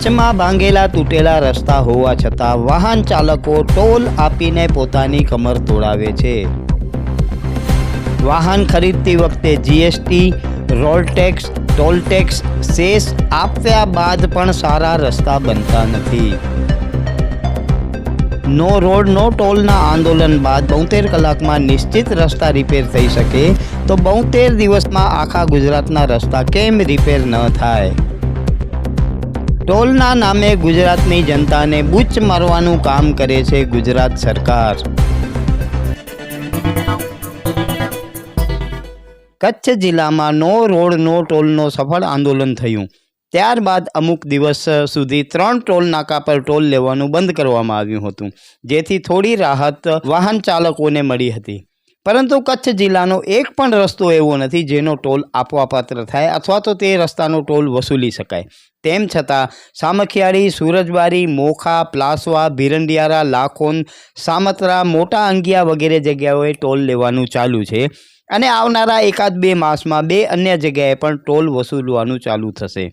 કચ્છમાં ભાંગેલા તૂટેલા રસ્તા હોવા છતાં વાહન ચાલકો ટોલ આપીને પોતાની કમર તોડાવે છે। વાહન ખરીદતી વખતે GST, road tax, toll tax, cess આપ્યા બાદ પણ સારા રસ્તા બનતા નથી। નો રોડ નો ટોલના આંદોલન બાદ 72 કલાકમાં નિશ્ચિત રસ્તા રિપેર થઈ શકે તો 72 દિવસમાં આખા ગુજરાતના રસ્તા કેમ રિપેર ન થાય? ટોલના નામે ગુજરાતની જનતાને બૂચ મારવાનું કામ કરે છે ગુજરાત સરકાર। કચ્છ જિલ્લામાં નો રોડ નો ટોલનો સફળ આંદોલન થયું। ત્યારબાદ અમુક દિવસ સુધી 3 ટોલ નાકા પર ટોલ લેવાનું બંધ કરવામાં આવ્યું હતું, જેથી થોડી રાહત વાહન ચાલકોને મળી હતી। પરંતુ કચ્છ જિલ્લાનો એક પણ રસ્તો એવો નથી જેનો ટોલ આપવાપાત્ર થાય અથવા તો તે રસ્તાનો ટોલ વસૂલી શકાય। તેમ છતાં સામખિયાળી, સુરજબારી, મોખા, પ્લાસવા, ભીરંડિયારા, લાખોન, સામત્રા, મોટા અંગિયા વગેરે જગ્યાઓએ ટોલ લેવાનું ચાલુ છે અને આવનારા 1-2 માસમાં 2 અન્ય જગ્યાએ પણ ટોલ વસૂલવાનું ચાલુ થશે।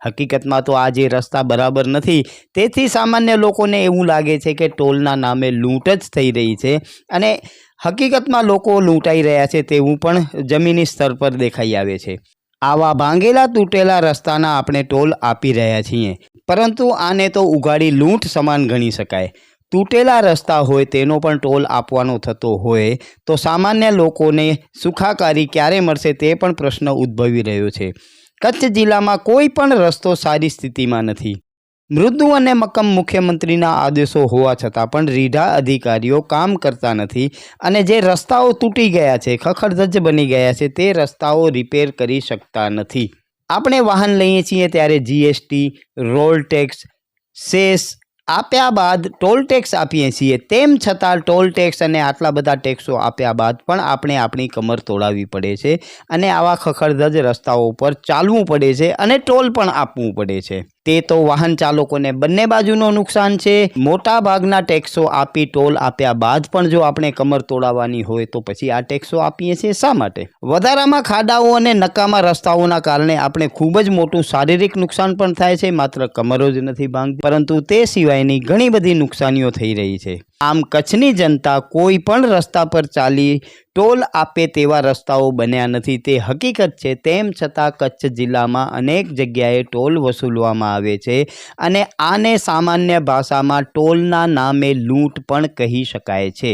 હકીકતમાં તો આ જે રસ્તા બરાબર નથી, તેથી સામાન્ય લોકોને એવું લાગે છે કે ટોલના નામે લૂંટ જ થઈ રહી છે અને હકીકતમાં લોકો લૂંટાઈ રહ્યા છે તેવું પણ જમીની સ્તર પર દેખાઈ આવે છે। આવા ભાંગેલા તૂટેલા રસ્તાના આપણે ટોલ આપી રહ્યા છીએ, પરંતુ આને તો ઉઘાડી લૂંટ સમાન ગણી શકાય। તૂટેલા રસ્તા હોય તેનો પણ ટોલ આપવાનો થતો હોય તો સામાન્ય લોકોને સુખાકારી ક્યારે મળશે તે પણ પ્રશ્ન ઉદ્ભવી રહ્યો છે। કચ્છ જિલ્લામાં કોઈ પણ રસ્તો સારી સ્થિતિમાં નથી। મૃદુ અને મક્કમ મુખ્યમંત્રીના આદેશો હોવા છતાં પણ રીઢા અધિકારીઓ કામ કરતા નથી અને જે રસ્તાઓ તૂટી ગયા છે, ખખડધજ બની ગયા છે, તે રસ્તાઓ રિપેર કરી શકતા નથી। આપણે વાહન લઈએ છીએ ત્યારે જીએસટી, રોડ ટેક્સ, સેસ આપ્યા બાદ ટોલ ટેક્સ આપીએ છીએ। તેમ છતાં ટોલ ટેક્સ અને આટલા બધા ટેક્સો આપ્યા બાદ પણ આપણે આપણી કમર તોડાવવી પડે છે અને આવા ખખડધજ રસ્તાઓ પર ચાલવું પડે છે અને ટોલ પણ આપવું પડે છે। તે તો વાહન ચાલકોને બંને બાજુનો નુકસાન છે। મોટા ભાગના ટેક્સો આપી ટોલ આપ્યા બાદ પણ જો આપણે કમર તોડાવવાની હોય તો પછી આ ટેક્સો આપીએ છીએ શા માટે? વધારામાં ખાડાઓ અને નકામા રસ્તાઓના કારણે આપણે ખૂબ જ મોટું શારીરિક નુકસાન પણ થાય છે। માત્ર કમરો જ નથી ભાંગતી, પરંતુ તે સિવાયની ઘણી બધી નુકસાનીઓ થઈ રહી છે। આમ કચ્છની જનતા કોઈ પણ રસ્તા પર ચાલી ટોલ આપે તેવા રસ્તાઓ બન્યા નથી, તે હકીકત છે। તેમ છતાં કચ્છ જિલ્લામાં અનેક જગ્યાએ ટોલ વસૂલવામાં આવે છે અને આને સામાન્ય ભાષામાં ટોલના નામે લૂંટ પણ કહી શકાય છે।